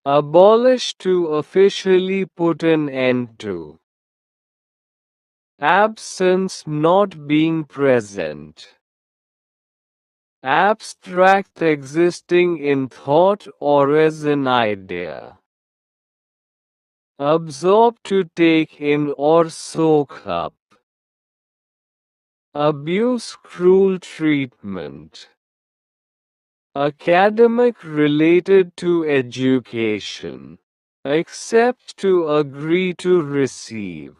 Abolish to officially put an end to. Absence not being present. Abstract existing in thought or as an idea. Absorb to take in or soak up. Abuse cruel treatment. Academic related to education. Accept to agree to receive.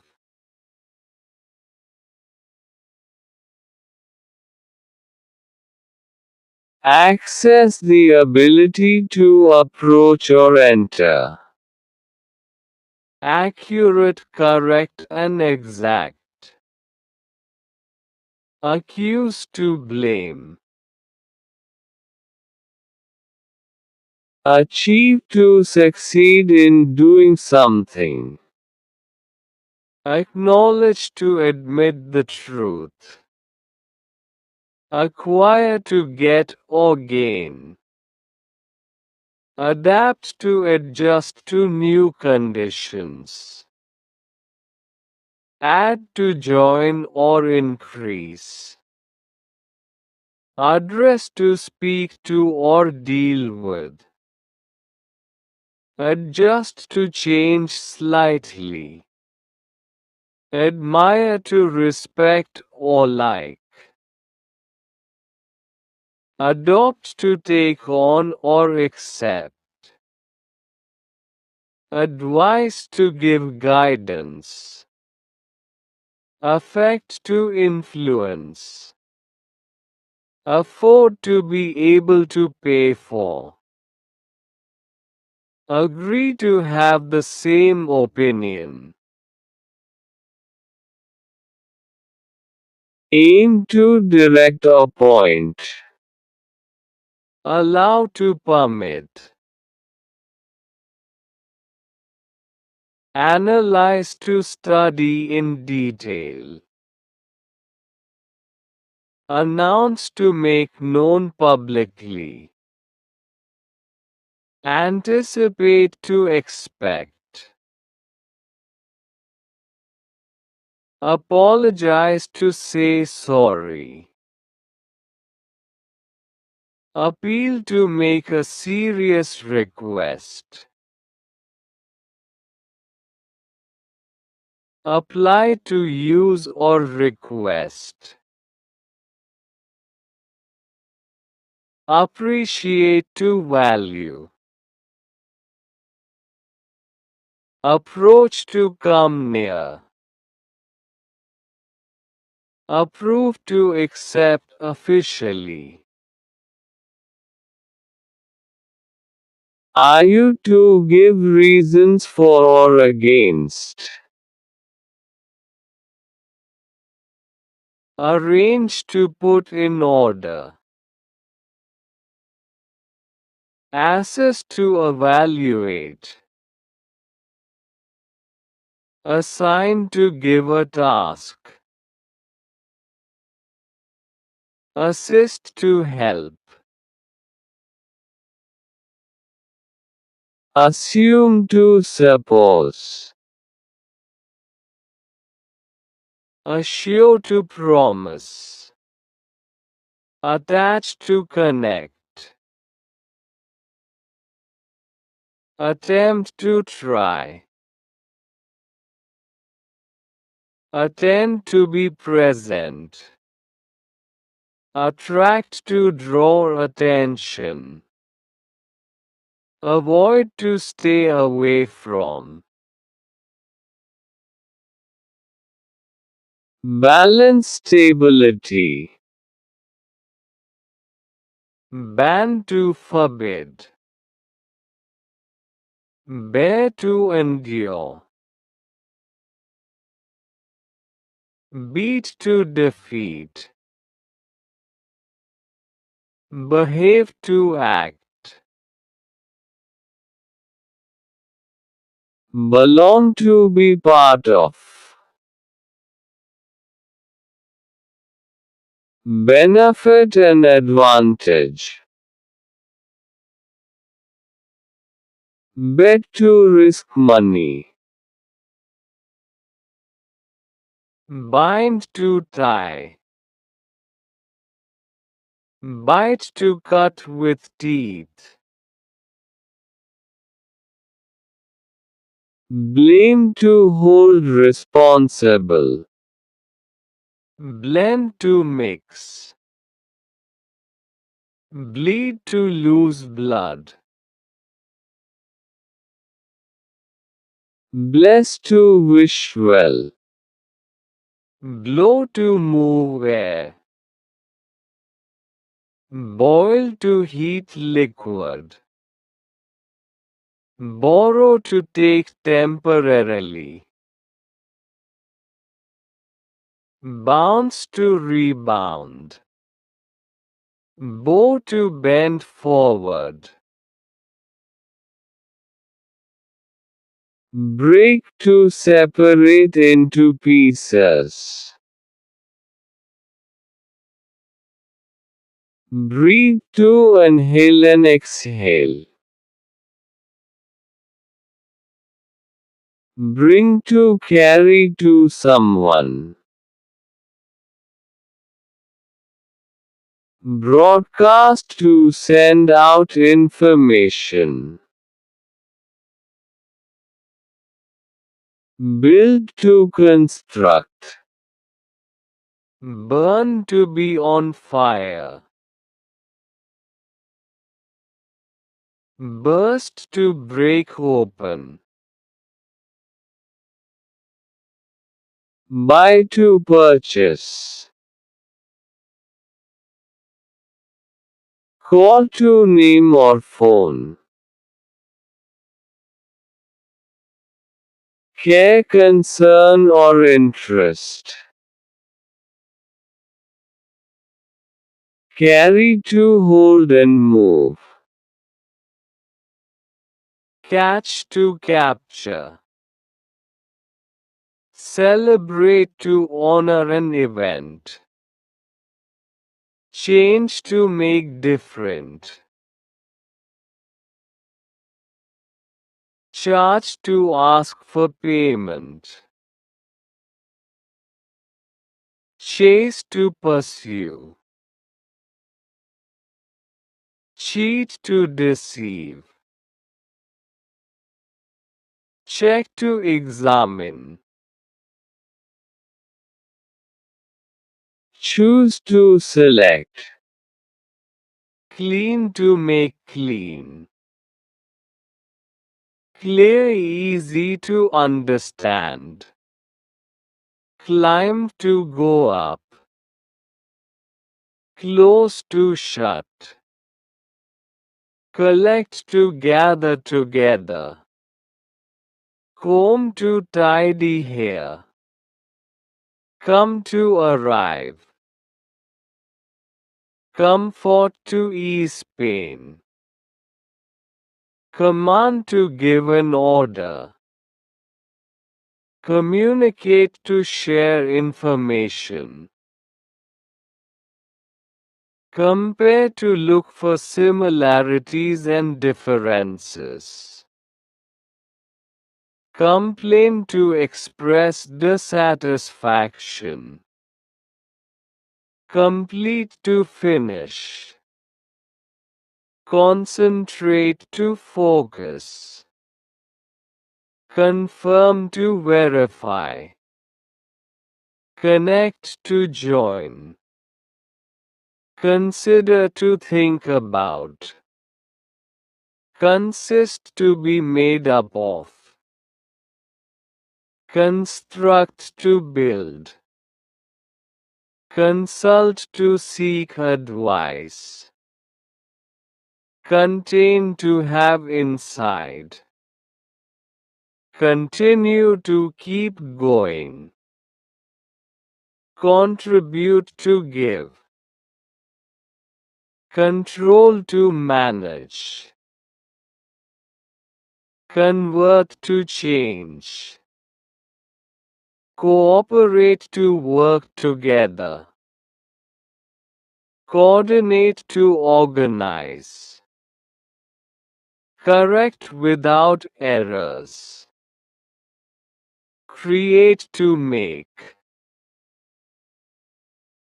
Access the ability to approach or enter. Accurate, correct and exact. Accuse to blame. Achieve to succeed in doing something. Acknowledge to admit the truth. Acquire to get or gain. Adapt to adjust to new conditions. Add to join or increase. Address to speak to or deal with. Adjust to change slightly. Admire to respect or like. Adopt to take on or accept. Advise to give guidance. Affect to influence. Afford to be able to pay for. Agree to have the same opinion. Aim to direct or point. Allow to permit. Analyze to study in detail. Announce to make known publicly. Anticipate to expect. Apologize to say sorry. Appeal to make a serious request. Apply to use or request. Appreciate to value. Approach to come near. Approve to accept officially. Are you to give reasons for or against? Arrange to put in order. Assess to evaluate. Assign to give a task. Assist to help. Assume to suppose. Assure to promise. Attach to connect. Attempt to try. Attend to be present. Attract to draw attention. Avoid to stay away from. Balance stability. Ban to forbid. Bear to endure. Beat to defeat. Behave to act. Belong to be part of. Benefit and advantage. Bet to risk money. Bind to tie. Bite to cut with teeth. Blame to hold responsible. Blend to mix. Bleed to lose blood. Bless to wish well. Blow to move air. Boil to heat liquid. Borrow to take temporarily. Bounce to rebound. Bow to bend forward. Break to separate into pieces. Breathe to inhale and exhale. Bring to carry to someone. Broadcast to send out information. Build to construct. Burn to be on fire. Burst to break open. Buy to purchase. Call to name or phone. Care, concern or interest. Carry to hold and move. Catch to capture. Celebrate to honor an event. Change to make different. Charge to ask for payment. Chase to pursue. Cheat to deceive. Check to examine. Choose to select. Clean to make clean. Clear, easy to understand. Climb to go up. Close to shut. Collect to gather together. Comb to tidy hair. Come to arrive. Comfort to ease pain. Command to give an order. Communicate to share information. Compare to look for similarities and differences. Complain to express dissatisfaction. Complete to finish. Concentrate to focus. Confirm to verify. Connect to join. Consider to think about. Consist to be made up of. Construct to build. Consult to seek advice. Contain to have inside. Continue to keep going. Contribute to give. Control to manage. Convert to change. Cooperate to work together. Coordinate to organize. Correct without errors. Create to make.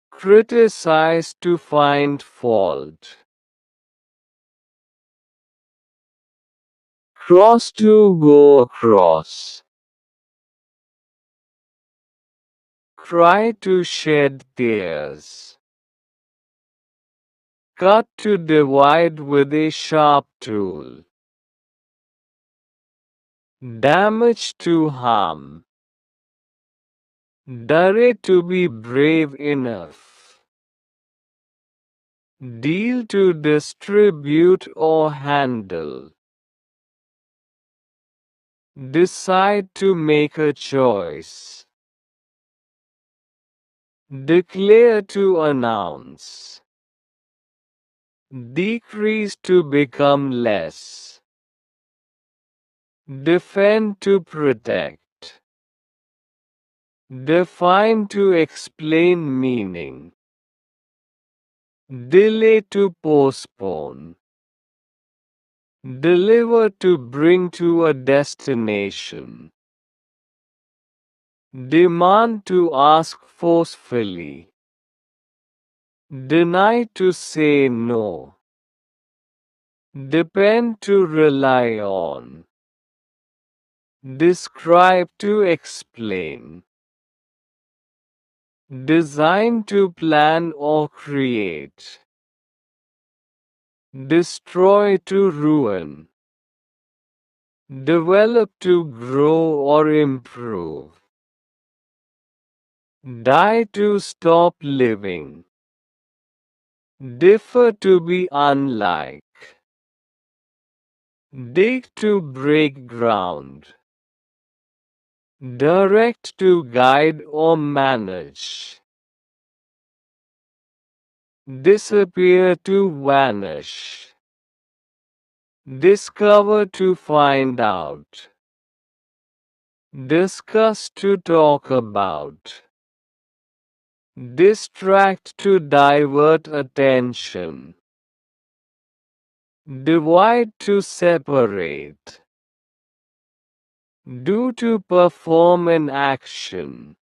Criticize to find fault. Cross to go across. Cry to shed tears. Cut to divide with a sharp tool. Damage to harm. Dare to be brave enough. Deal to distribute or handle. Decide to make a choice. Declare to announce. Decrease to become less. Defend to protect. Define to explain meaning. Delay to postpone. Deliver to bring to a destination. Demand to ask forcefully. Deny to say no. Depend to rely on. Describe to explain. Design to plan or create. Destroy to ruin. Develop to grow or improve. Die to stop living. Differ to be unlike. Dig to break ground. Direct to guide or manage. Disappear to vanish. Discover to find out. Discuss to talk about. Distract to divert attention. Divide to separate. Do to perform an action.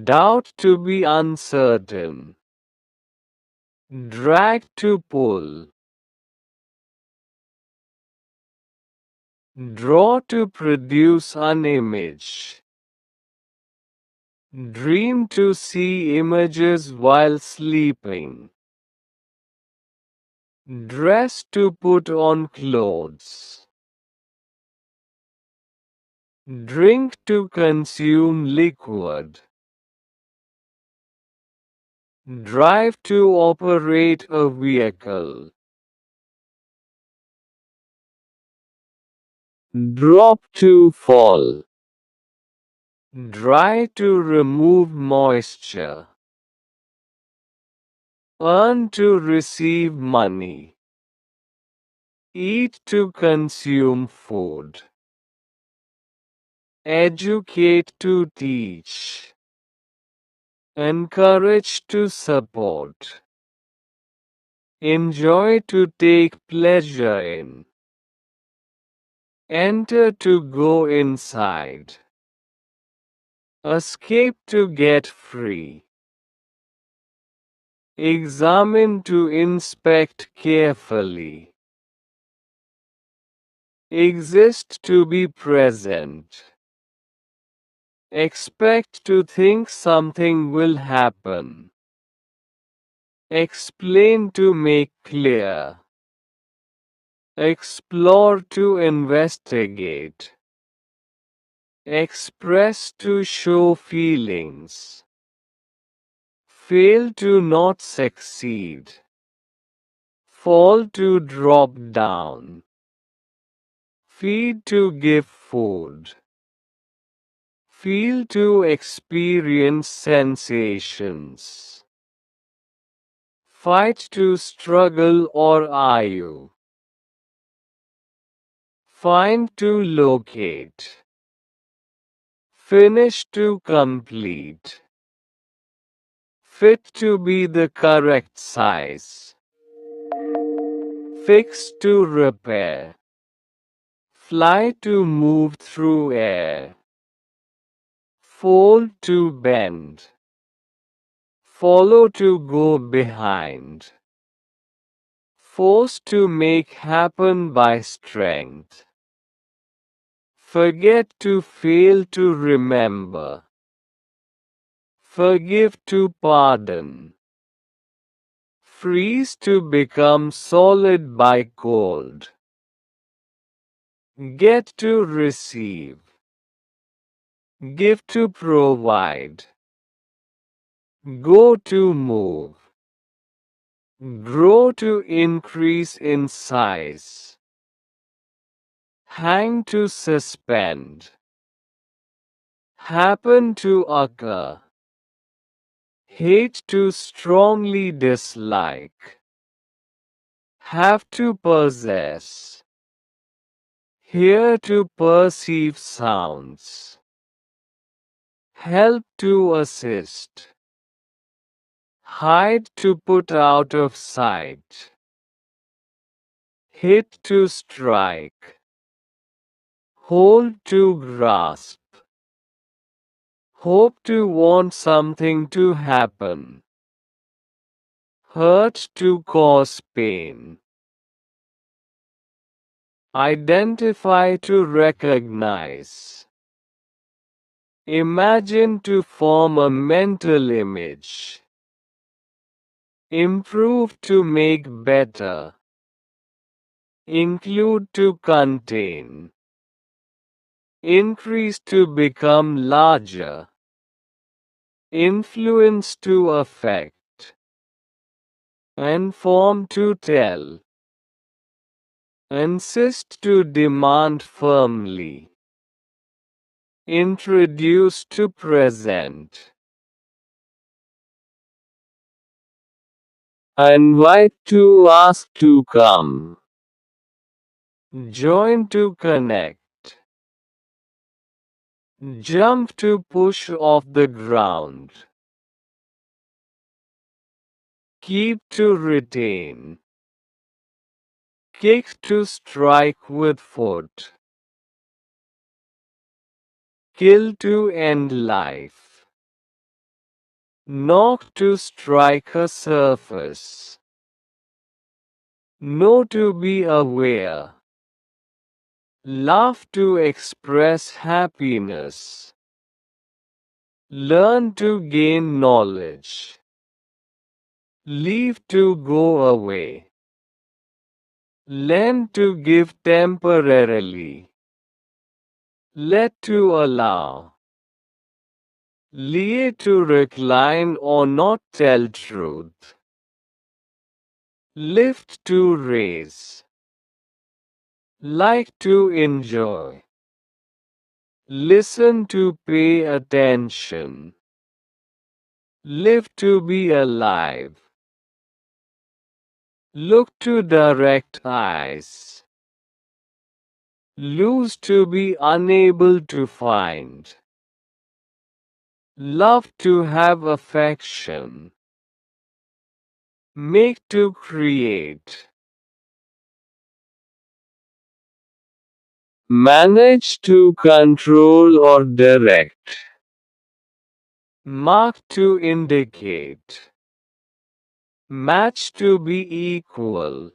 Doubt to be uncertain. Drag to pull. Draw to produce an image. Dream to see images while sleeping. Dress to put on clothes. Drink to consume liquid. Drive to operate a vehicle. Drop to fall. Dry to remove moisture. Earn to receive money. Eat to consume food. Educate to teach. Encourage to support. Enjoy to take pleasure in. Enter to go inside. Escape to get free. Examine to inspect carefully. Exist to be present. Expect to think something will happen. Explain to make clear. Explore to investigate. Express to show feelings. Fail to not succeed. Fall to drop down. Feed to give food. Feel to experience sensations. Fight to struggle or argue. Find to locate. Finish to complete. Fit to be the correct size. fix to repair, fly to move through air, fold to bend, follow to go behind, force to make happen by strength, forget to fail to remember, forgive to pardon, freeze to become solid by cold, get to receive, give to provide, go to move, grow to increase in size, hang to suspend, happen to occur, hate to strongly dislike, have to possess, hear to perceive sounds, help to assist, hide to put out of sight, hit to strike, hold to grasp, hope to want something to happen, hurt to cause pain, identify to recognize, imagine to form a mental image, improve to make better, include to contain, increase to become larger, influence to affect, inform to tell, insist to demand firmly, introduce to present, invite to ask to come, join to connect, jump to push off the ground, keep to retain, kick to strike with foot, kill to end life, knock to strike a surface, know to be aware, laugh to express happiness, learn to gain knowledge, leave to go away, lend to give temporarily, let to allow, lie to recline or not tell truth, lift to raise, like to enjoy, listen to pay attention, live to be alive, look to direct eyes, lose to be unable to find, love to have affection, make to create, manage to control or direct, mark to indicate, match to be equal,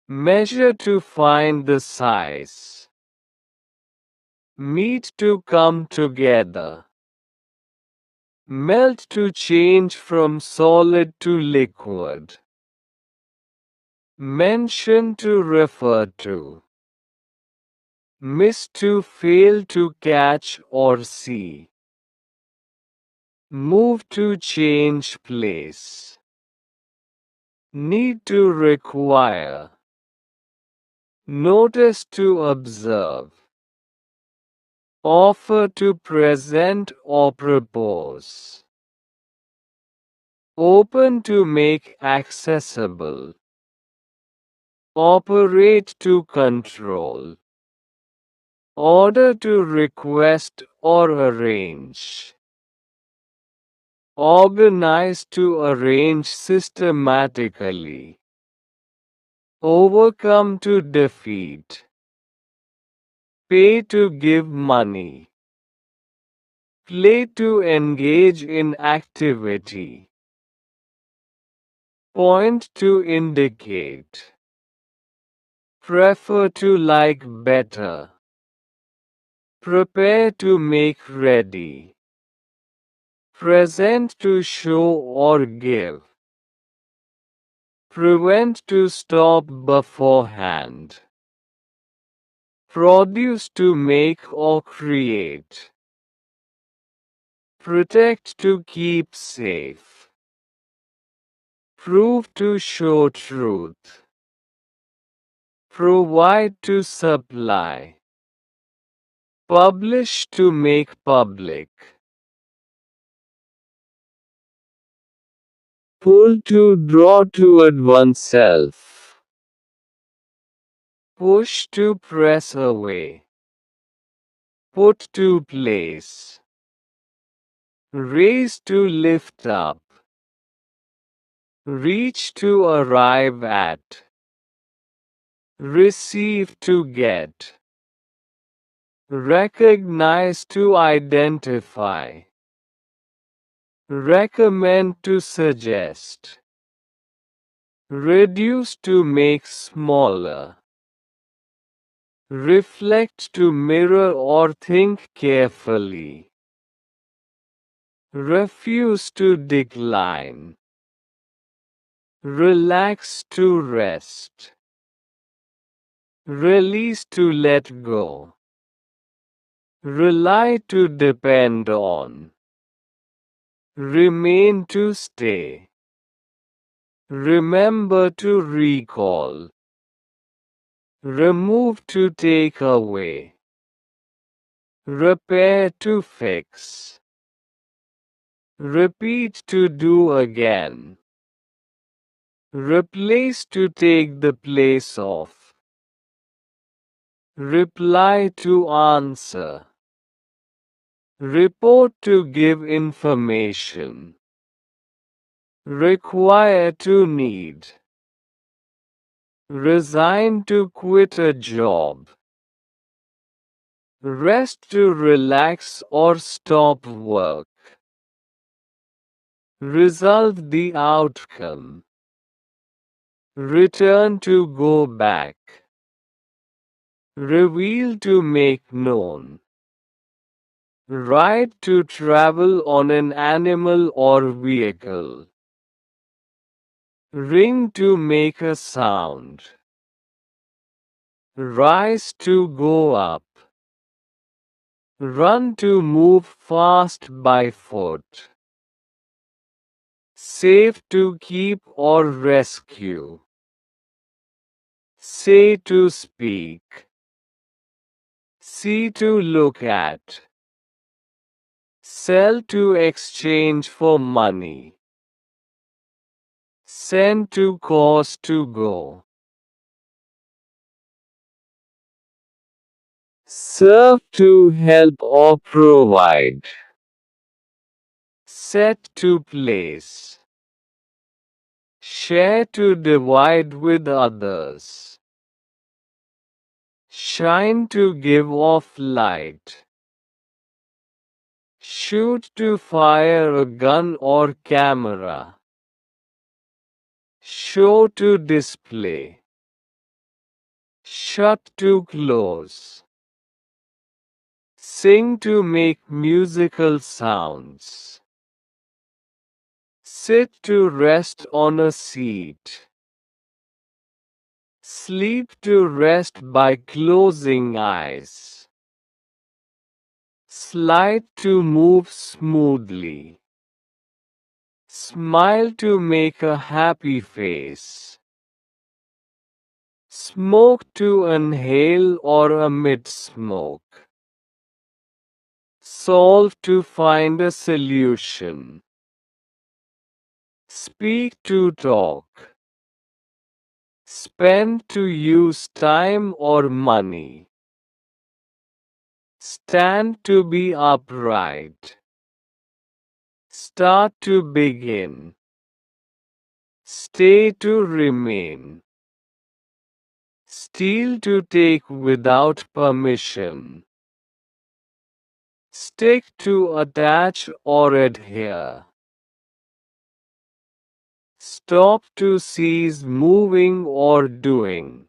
measure to find the size, meet to come together, melt to change from solid to liquid, mention to refer to, miss to fail to catch or see, move to change place, need to require, notice to observe, offer to present or propose, open to make accessible, operate to control, order to request or arrange, organize to arrange systematically, overcome to defeat, pay to give money, play to engage in activity, point to indicate, prefer to like better, prepare to make ready, present to show or give, prevent to stop beforehand, produce to make or create, protect to keep safe, prove to show truth, provide to supply, publish to make public, pull to draw toward oneself, push to press away, put to place, raise to lift up, reach to arrive at, receive to get, recognize to identify, recommend to suggest, reduce to make smaller, reflect to mirror or think carefully, refuse to decline, relax to rest, release to let go, rely to depend on, remain to stay, remember to recall, remove to take away, repair to fix, repeat to do again, replace to take the place of, reply to answer, report to give information, require to need, resign to quit a job, rest to relax or stop work, resolve the outcome, return to go back, reveal to make known, ride to travel on an animal or vehicle, ring to make a sound, rise to go up, run to move fast by foot, save to keep or rescue, say to speak, see to look at, sell to exchange for money, send to cause to go, serve to help or provide, set to place, share to divide with others, shine to give off light, shoot to fire a gun or camera, show to display, shut to close, sing to make musical sounds, sit to rest on a seat, sleep to rest by closing eyes, slide to move smoothly, smile to make a happy face, smoke to inhale or emit smoke, solve to find a solution, speak to talk, spend to use time or money, stand to be upright, start to begin, stay to remain, Steal to take without permission. Stick to attach or adhere. Stop to cease moving or doing.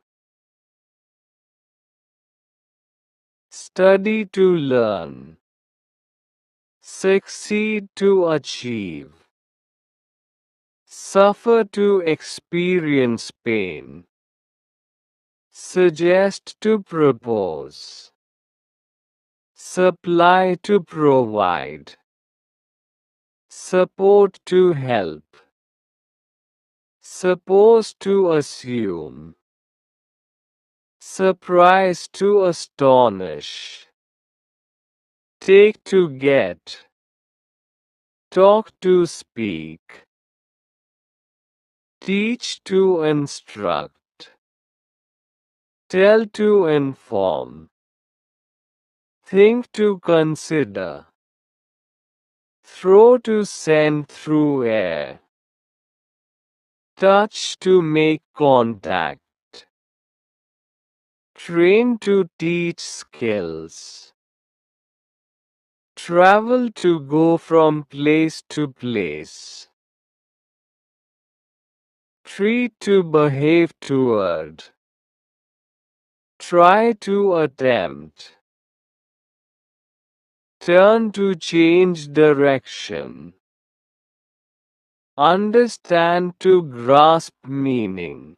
Study to learn. Succeed to achieve. Suffer to experience pain. Suggest to propose. Supply to provide. Support to help. Suppose to assume. Surprise to astonish. Take to get. Talk to speak. Teach to instruct. Tell to inform. Think to consider. Throw to send through air. Touch to make contact. Train to teach skills. Travel to go from place to place. Treat to behave toward. Try to attempt. Turn to change direction. Understand to grasp meaning.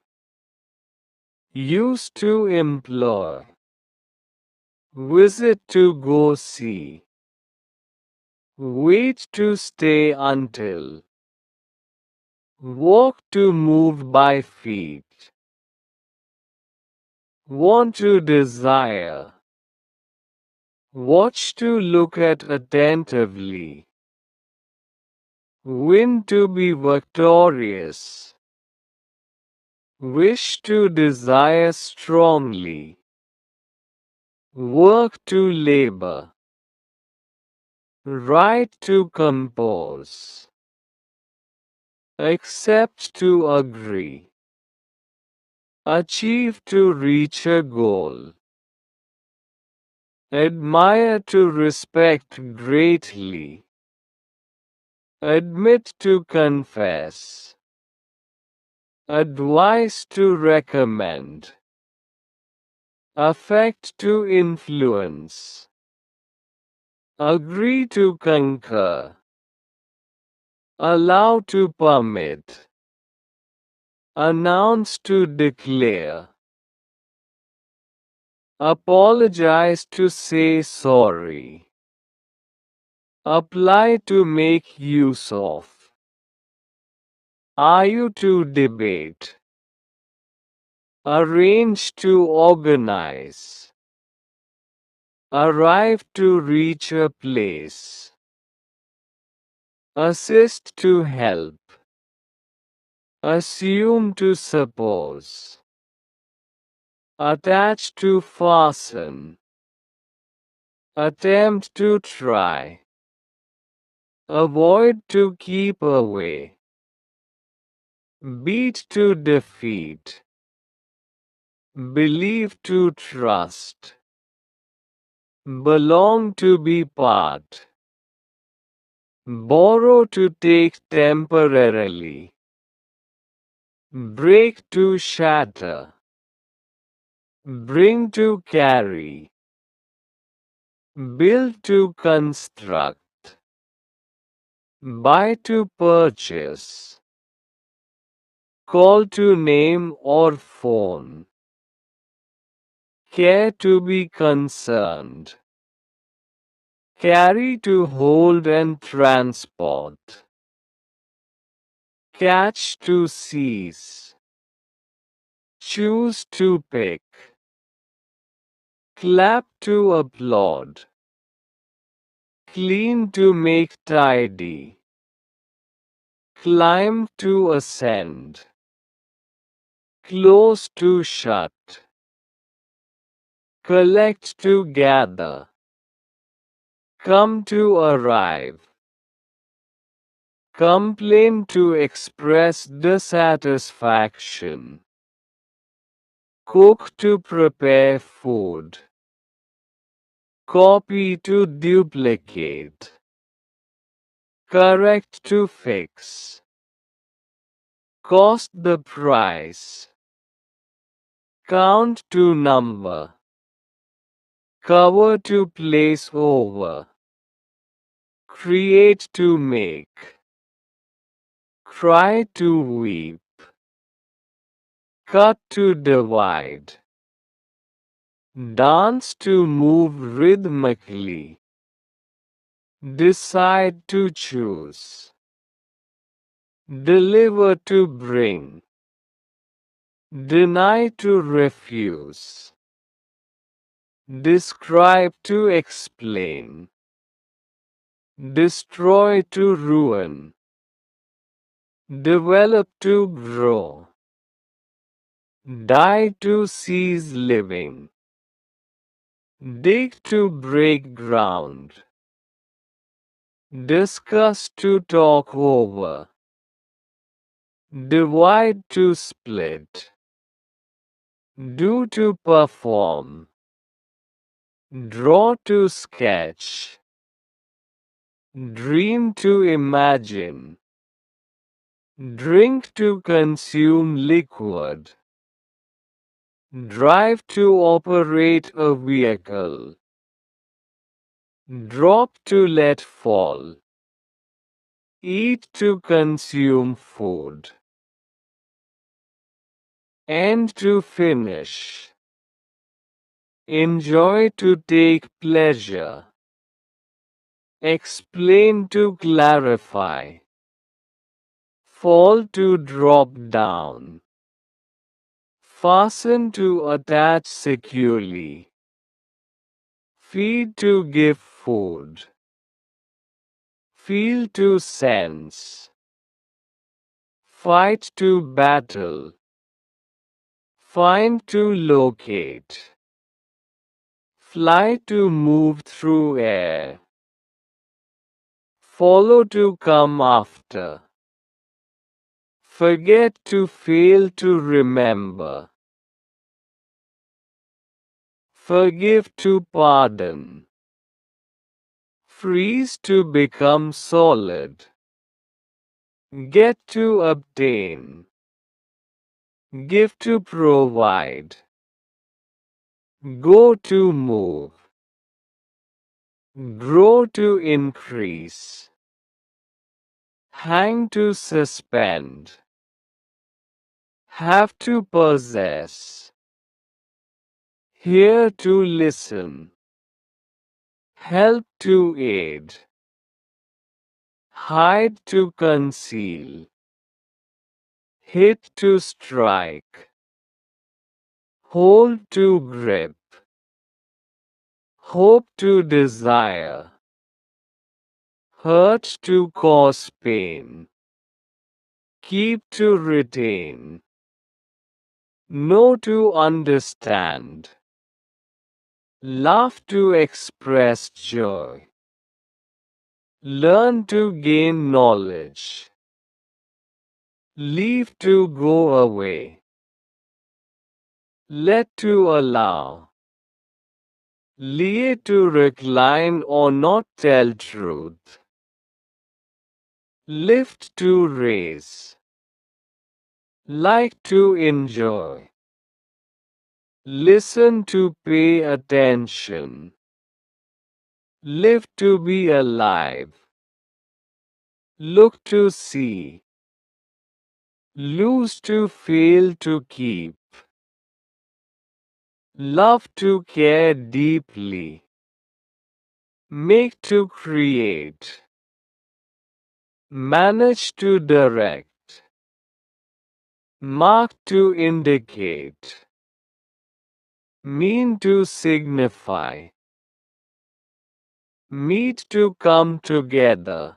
Use to implore. Visit to go see. Wait to stay until. Walk to move by feet. Want to desire. Watch to look at attentively. Win to be victorious. Wish to desire strongly. Work to labor. Write to compose. Accept to agree. Achieve to reach a goal. Admire to respect greatly. Admit to confess. Advise to recommend. Affect to influence. Agree to concur. Allow to permit. Announce to declare. Apologize to say sorry. Apply to make use of. Argue to debate. Arrange to organize. Arrive to reach a place. Assist to help. Assume to suppose. Attach to fasten. Attempt to try. Avoid to keep away. Beat to defeat. Believe to trust. Belong to be part. Borrow to take temporarily. Break to shatter. Bring to carry. Build to construct. Buy to purchase. Call to name or phone. Care to be concerned. Carry to hold and transport. Catch to seize. Choose to pick. Clap to applaud. Clean to make tidy. Climb to ascend. Close to shut. Collect to gather. Come to arrive. Complain to express dissatisfaction. Cook to prepare food. Copy to duplicate. Correct to fix. Cost the price. Count to number. Cover to place over. Create to make. Cry to weep. Cut to divide. Dance to move rhythmically. Decide to choose. Deliver to bring. Deny to refuse. Describe to explain. Destroy to ruin. Develop to grow. Die to cease living. Dig to break ground. Discuss to talk over. Divide to split. Do to perform. Draw to sketch. Dream to imagine. Drink to consume liquid. Drive to operate a vehicle. Drop to let fall. Eat to consume food. End to finish. Enjoy to take pleasure. Explain to clarify. Fall to drop down. Fasten to attach securely. Feed to give food. Feel to sense. Fight to battle. Find to locate. Fly to move through air. Follow to come after. Forget to fail to remember. Forgive to pardon. Freeze to become solid. Get to obtain. Give to provide. Go to move. Grow to increase. Hang to suspend. Have to possess. Hear to listen. Help to aid. Hide to conceal. Hit to strike. Hold to grip. Hope to desire. Hurt to cause pain. Keep to retain. Know to understand. Laugh to express joy. Learn to gain knowledge. Leave to go away. Let to allow. Lie to recline or not tell truth. Lift to raise. Like to enjoy. Listen to pay attention. Live to be alive. Look to see. Lose to fail to keep. Love to care deeply. Make to create. Manage to direct. Mark to indicate. Mean to signify. Meet to come together.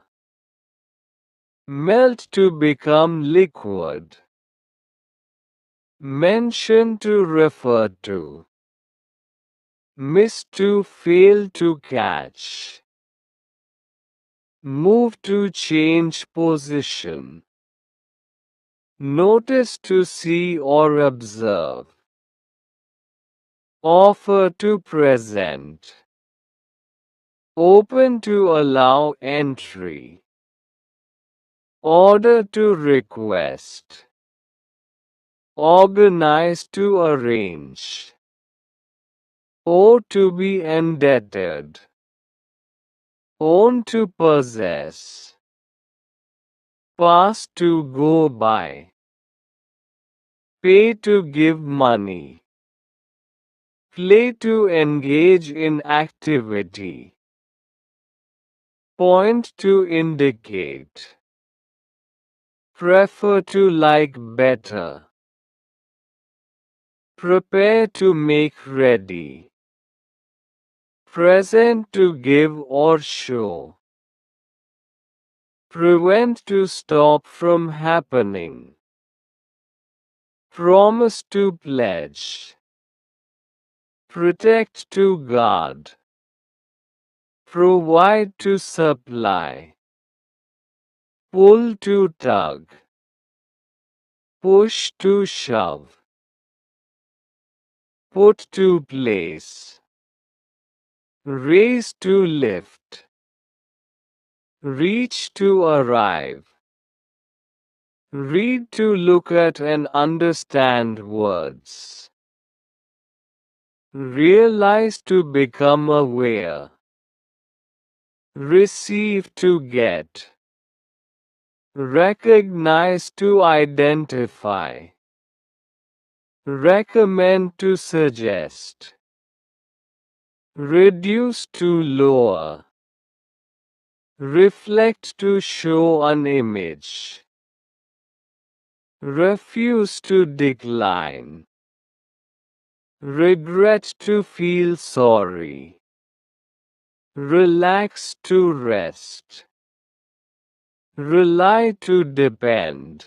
Melt to become liquid. Mention to refer to. Miss to fail to catch. Move to change position. Notice to see or observe. Offer to present. Open to allow entry. Order to request. Organize to arrange. Owe to be indebted. Own to possess. Pass to go by. Pay to give money. Play to engage in activity. Point to indicate. Prefer to like better. Prepare to make ready. Present to give or show. Prevent to stop from happening. Promise to pledge. Protect to guard. Provide to supply. Pull to tug. Push to shove. Put to place. Raise to lift. Reach to arrive. Read to look at and understand words. Realize to become aware. Receive to get. Recognize to identify. Recommend to suggest. Reduce to lower. Reflect to show an image. Refuse to decline. Regret to feel sorry. Relax to rest. Rely to depend.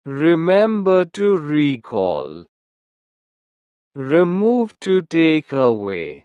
Remember to recall. Remove to take away.